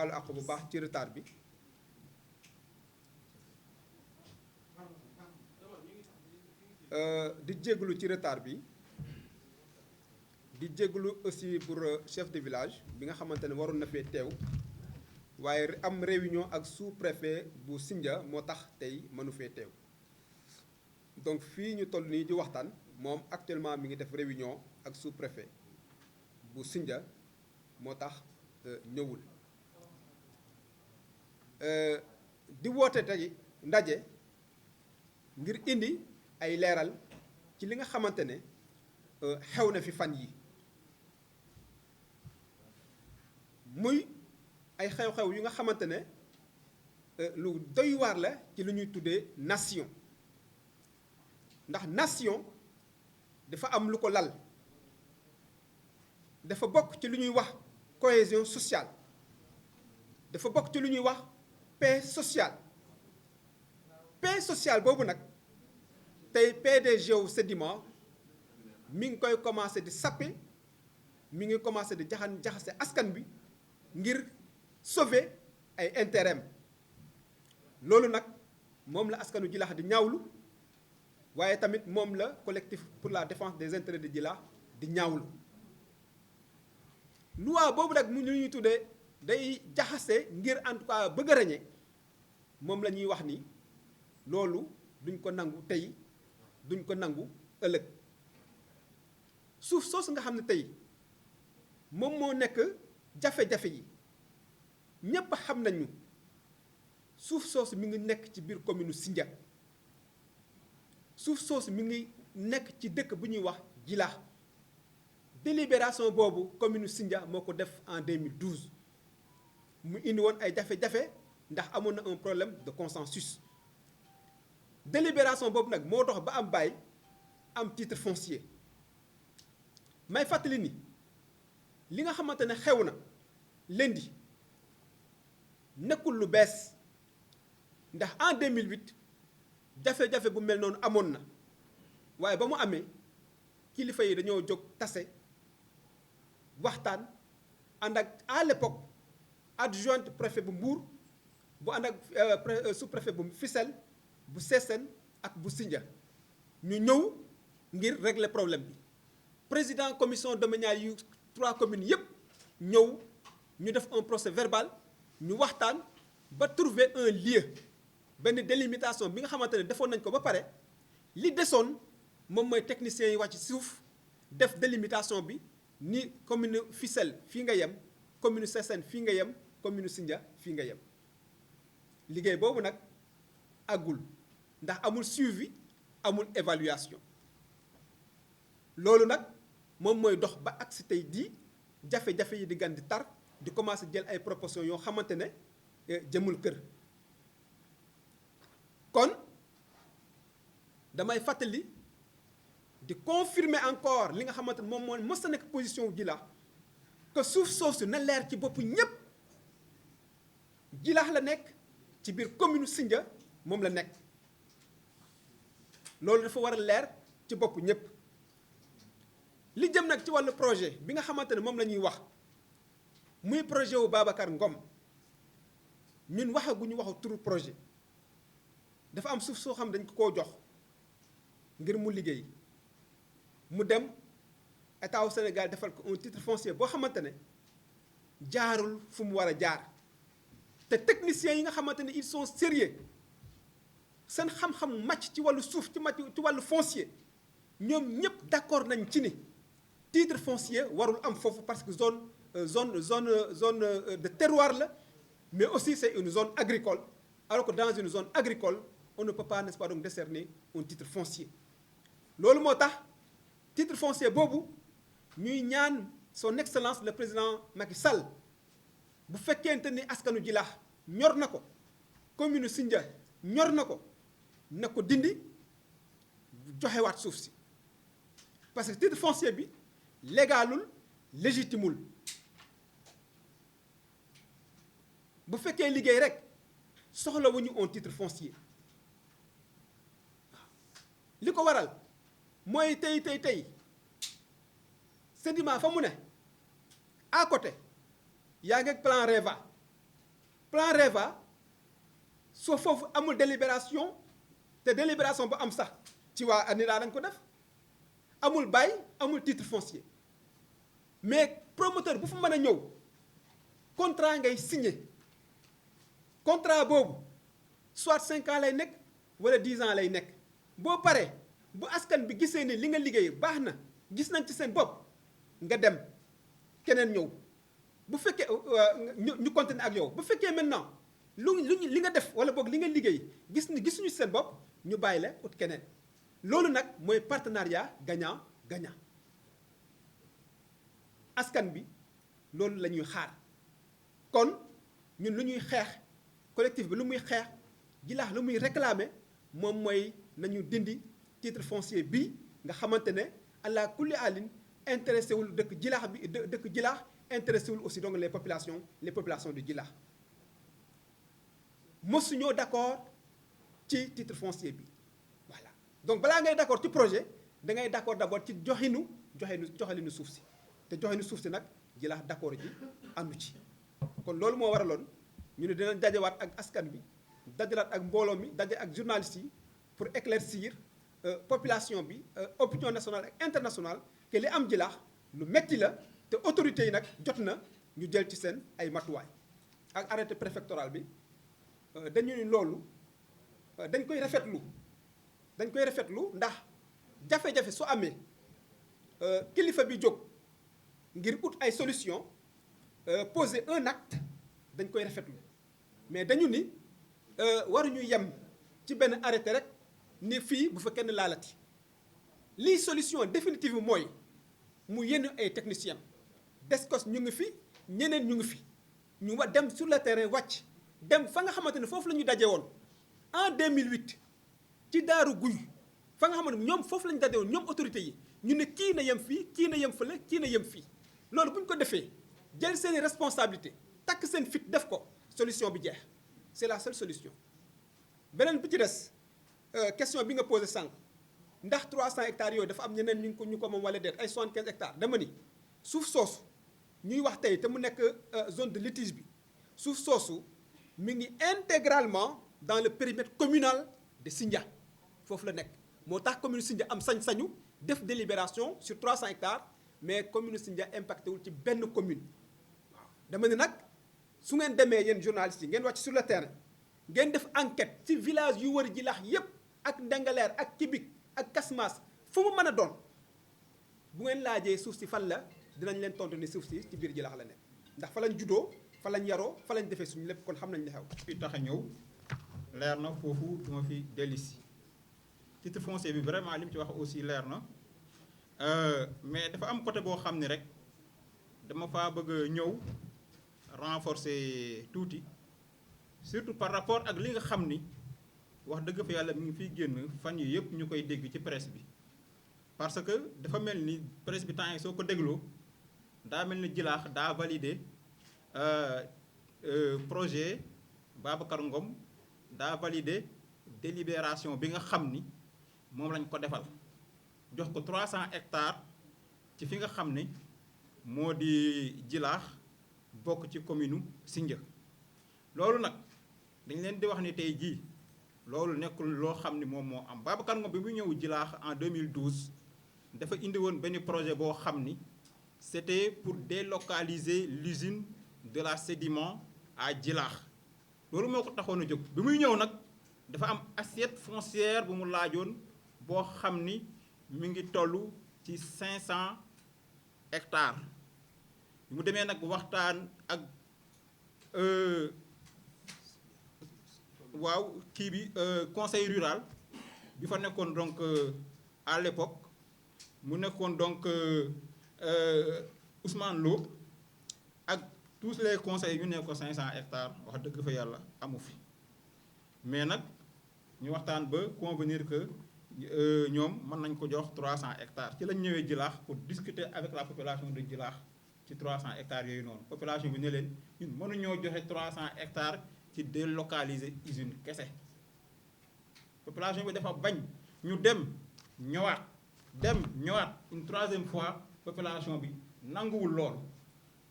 baalu àq bu baax ci retard bi di jégalu ci retard bi di jégalu aussi pour chef de village bi nga xamante ne waroon na fee teew waaye am réunion ak sous-préfet bu Sindia moo tax tey mënu fee teew donc fii ñu toll nii di waxtaan moom actuellement mi ngi def réunion ak sous-préfet bu Sindia moo tax ñëwul di woote tey ndaje ngir indi ay leeral ci li nga xamante ne xew na fi fan yi muy ay xew-xew yu nga xamante ne lu doy waar la ci lu ñuy tuddee nation ndax nation dafa am lu ko lal dafa bokk ci lu ñuy wax cohésion sociale dafa bokk ci lu ñuy wax paix sociale boobu nag tey PDG wu Sedima mi ngi koy commencé di sappe mi ngi commencé di jaxase askan bi ngir sauver ay intérêt loolu nag moom la askanu Djilakh di ñaawlu waaye tamit moom la collectif pour la défense des intérêts de Djilakh di ñaawlu loi boobu nag mu ñu ñuy tuddee day jaxase ngir en tout cas bëgg a ràññee moom la ñuy wax ni loolu duñ ko nangu tey duñ ko nangu ëllëg suuf soosu nga xam ne tey moom moo nekk jafe-jafe yi ñépp xam nañu suuf soosu mi ngi nekk ci biir commune Sindia suuf soosu mi ngi nekk ci dëkk bu ñuy wax Djilakh délibération boobu commune Sindia moo ko def en 2012 mu indi woon ay jafe-jafe ndax amoon na un problème de consensus délibération boobu nag moo dox ba am bail am titre foncier may fàttali ni li nga xamante ne xew na lundi nekkul lu bees ndax en 2008 jafe-jafe bu mel noonu amoon na waaye ba mu amee kilifa yi dañoo jóg tase waxtaan ànd ak à l'époque adjointe préfet bu Mbour bu ànd ak sous-préfet bu Fissel bu Sessène ak bu Sindia ñu ñëw ngir régler problème bi président commission domaniale yu 3 communes yëpp ñëw ñu def un procès verbal ñu waxtaan ba trouver un lieu benn délimitation bi nga xamante ne defoon nañ ko ba pare li desoon moom mooy techniciens yi wàcc suuf def délimitation bi ni commune Fissel fii nga yem commune Sessène fii nga yem commune Sindia fii nga yem liggéey boobu nag àggul ndax amul suivi amul évaluation loolu nag moom mooy dox ba agsi tey di jafe-jafe yi di gan di tar di commencer jël ay proportions yoo xamante ne jëmul kër kon damay fàttali di confirmer encore li nga xamante ne moom moo mës a nekk position wu Djilakh que suuf soosu na leer ci boppu ñépp Djilakh la nekk ci biir commune Sindia moom la nekk loolu dafa war a leer ci boppu ñépp li jëm nag ci wàllu projet bi nga xamante ne moom la ñuy wax muy projet wu Babacar Ngom ñun waxaguñu waxu turu projet dafa am suuf soo xam dañ ko koo jox ngir mu liggéey mu dem état wu Sénégal defal ko un titre foncier boo xamante ne jaarul fu mu war a jaar te techniciens yi nga xamante ne ils sont sérieux seen xam-xam màcc ci wàllu suuf ci wàllu foncier ñoom ñëpp d'accord nañ ci ni titre foncier warul am foofu parce que zone de terroir la mais aussi c'est une zone agricole alors que dans une zone agricole on ne peut pas n'est-ce pas donc décerner un titre foncier loolu moo tax titre foncier boobu ñuy ñaan son excellence le président Macky Sall bu fekkente ni askanu Djilakh ñor na ko commune Sindia ñor na ko dindi joxewaat suuf si parce que titre foncier bi légalul légitimul bu fekkee liggéey rek soxlawuñu un titre foncier li ko waral mooy tey Sedima fa mu ne à côté yaa ngi ak plan REVA plan REVA soo foofu amul délibération te délibération bu am sax ci waa ANIDA dañ ko def amul bail amul titre foncier mais promoteur bu fa mën a ñëw contrat ngay signé contrat boobu soit 5 ans lay nekk wala 10 ans lay nekk boo paree bu askan bi gisee ni li nga liggéey baax na gis nañ ci seen bopp nga dem keneen ñëw bu fekkee ñu continuer ak yow bu fekkee maintenant li nga def wala boog li nga liggéey gisuñu seen bopp ñu bàyyi la ut keneen loolu nag mooy partenariat gagnant gagnant askan bi loolu la ñuy xaar kon ñun lu ñuy xeex collectif bi lu muy xeex Djilakh lu muy réclamer moom mooy nañu dindi titre foncier bi nga xamante ne allah kulli alin intéressé wul dëkk Djilakh bi dëkk Djilakh intéressé wul aussi donc les populations de Djilakh mosuñoo d'accord ci titre foncier bi voilà donc balaa ngay d'accord ci projet da ngay d'accord d'abord ci joxalinu suuf si te joxinu suuf si nag Djilakh d'accord ji àndu ci kon loolu moo waraloon ñu ne dinañ dajewaat ak askan bi dajalaat ak mbooloo mi daje ak journalistes yi pour éclaircir population bi opinion nationale ak internationale que li am Djilakh lu metti la te autorités yi nag jot na ñu jël ci seen ay matuwaay ak arrêté préfectoral bi dañu ni loolu dañ koy rafetlu ndax jafe-jafe su amee kilifa bi jóg ngir ut ay solution poser un acte dañ koy rafetlu mais dañu ni waruñu yem ci benn arrêté rek ni fii bu fa kenn laalati lii solution définitive mooy mu yenn ay techniciens DSCOS ñu ngi fi ñeneen ñu ngi fi ñu dem sur le terrain wàcc dem fa nga xamante ne foofu la ñu daje woon en 2008 ci Daaru Guy fa nga xamante ne ñoom foofu la ñu daje woon ñoom autorités yi ñu ne kii na yem fii kii na yem fële kii na yem fii loolu bu ñu ko defee jël seeni responsabilité takk seen fit def ko solution bi jeex c'est la seule solution. beneen bi ci des question bi nga posé sànq ndax 300 hectares yooyu dafa am ñeneen ñu ko moom wala déet ay 75 hectares dama ni suuf soosu ñuy wax tey te mu nekk zone de litige bi suuf soosu mi ngi intégralement dans le périmètre communal de Sindia foofu la nekk moo tax commune Sindia am sañ-sañu def délibération sur 300 hectares mais commune Sindia impacté wul ci benn commune waaw dama ne nag su ngeen demee yéen journalistes yi ngeen wàcc sur le terrain ngeen def enquête ci village yu wër Djilakh yépp ak Ndengaleer ak Kibik ak Kasmas fu mu mën a doon bu ngeen laajee suuf si fan la dinañ leen tontu ni suuf si ci biir Djilakh la nekk ndax fa lañ juddoo fa lañ yaroo fa lañ defee suñu lépp kon xam nañ li xew. fi tax a ñëw leer na foofu du ma fi dellusi titre foncier bi vraiment li mu ci wax aussi leer na mais dafa am côté boo xam ne rek dama faa bëgg a ñëw renforcer tuuti surtout par rapport ak li nga xam ni wax dëgg fa yàlla mi ngi fiy génn fan yi yëpp ñu koy dégg ci presse bi parce que dafa mel ni presse bi temps yi soo ko dégloo daa mel ni Djilakh daa validé projet Babacar Ngom daa validé délibération bi nga xam ni moom lañ ko defal jox ko 300 hectares ci fi nga xam ne moo di Djilakh bokk ci commune Sindia loolu nag dañ leen di wax ni tey jii loolu nekkul loo xam ni moom moo am Babacar Ngom bi mu ñëw Djilakh en 2012 dafa indi woon benn projet boo xam ni c'était pour délocaliser l'usine de la sédiment à Djilakh loolu moo ko taxoon a jóg bi muy ñëw nag dafa am assiette foncière bu mu laajoon boo xam ni mi ngi toll ci 500 hectares bi mu demee nag waxtaan ak waaw kii bi conseil rural bi fa nekkoon donc à l'époque mu nekkoon donc Ousmane Lo ak tous les conseils yu ne ko 500 hectares wax dëgg fa yàlla amu fi mais nag ñu waxtaan ba convenir que ñoom mën nañ ko jox 300 hectares ci lañ ñëwee Djilakh pour discuter avec la population de Djilakh ci 300 hectares yooyu noonu population bi ne leen ñun mënuñoo joxe 300 hectares ci délocaliser usine kese population bi dafa bañ ñu dem ñëwaat une troisième fois population bi nanguwul lool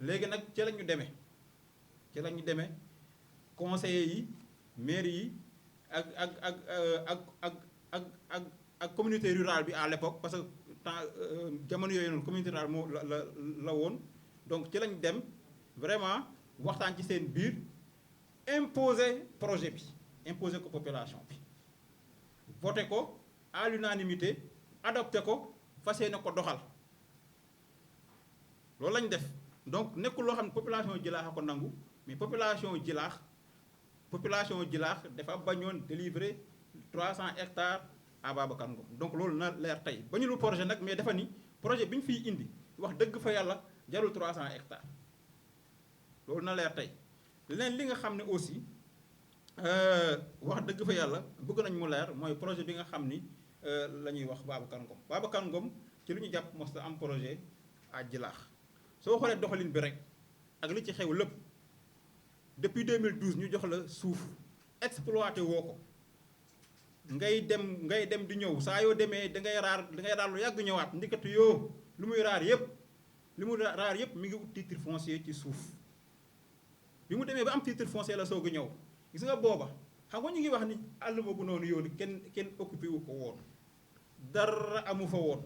léegi nag ci la ñu demee conseillers yi mairie yi ak communauté rurale bi à l'époque parce que temps jamono yooyu noonu communauté rurale moo la woon donc ci lañ dem vraiment waxtaan ci seen biir imposer projet bi imposer ko population bi voté ko à l'unanimité adopté ko fas yéene ko doxal loolu lañ def donc nekkul loo xam ne population Djilakh a ko nangu mais population Djilakh dafa bañoon délivrer 300 hectares à Babacar Ngom donc loolu na leer tey ba ñu lu projet nag mais dafa ni projet bi ñu fiy indi wax dëgg fa yàlla jarul 300 hectares loolu na leer tey leneen li nga xam ne aussi wax dëgg fa yàlla bëgg nañ mu leer mooy projet bi nga xam ni la ñuy wax Babacar Ngom ci lu ñu jàpp mos am projet à Djilakh soo xoolee doxalin bi rek ak li ci xew lépp depuis 2012 ñu jox la suuf exploité woo ko ngay dem di ñëw saa yoo demee da ngay raar lu yàgg ñëwaat ndikatu yoo lu muy raar yëpp mi ngi ut titre foncier ci suuf bi mu demee ba am titre foncier la soog a ñëw gis nga booba xam nga ñu ngi wax ni àll boobu noonu yoonu kenn occupé wu ko woon dara amu fa woon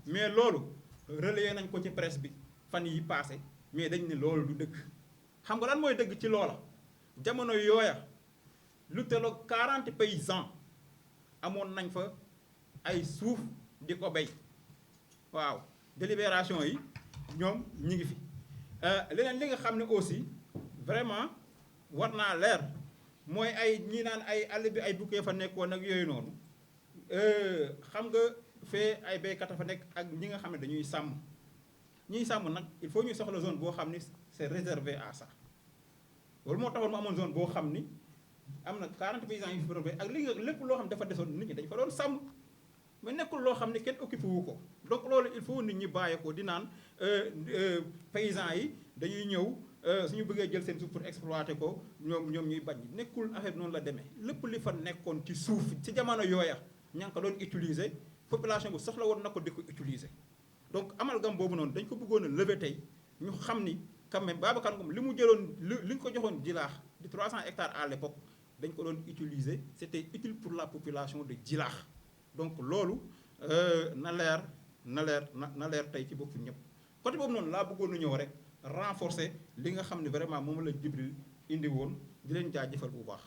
mais loolu relayé nañ ko ci presse bi fan yi passé mais dañ ne loolu du dëgg xam nga lan mooy dëgg ci loola jamono yooya lu teloog 40 paysans amoon nañ fa ay suuf di ko béy waaw délibération yi ñoom ñi ngi fi leneen li nga xam ne aussi vraiment war naa leer mooy ay ñi naan ay àll bi ay bukkee fa nekkoon ak yooyu noonu xam nga fee ay béykat a fa nekk ak ñi nga xam ne dañuy sàmm ñiy sàmm nag il faut ñu soxla zone boo xam ni c'est réservé à ça loolu moo taxoon mu amoon zone boo xam ni am na 40 paysans yu fi prévé ak li nga lépp loo xam ne dafa desoon nit ñi dañ fa doon sàmm mais nekkul loo xam ne kenn occupé wu ko donc loolu il faut nit ñi bàyyi ko di naan paysans yi dañuy ñëw suñu bëggee jël seen suuf pour exploiter ko ñoom ñuy bañ nekkul affaire noonu la demee lépp li fa nekkoon ci suuf ci jamono yooya ña ngi ko doon utiliser population bu soxla woon na ko di ko utiliser donc amalgame boobu noonu dañ ko bëggoon a lever tey ñu xam ni quand même Babacar Ngom li mu jëloon li ñu ko joxoon Djilakh di 300 hectares à l'époque dañ ko doon utiliser c'était utile pour la population de Djilakh donc loolu na leer tey ci bopp ñëpp côté boobu noonu laa bëggoon a ñëw rek renforcer li nga xam ne vraiment moom la Djibril indi woon di leen jaajëfal bu baax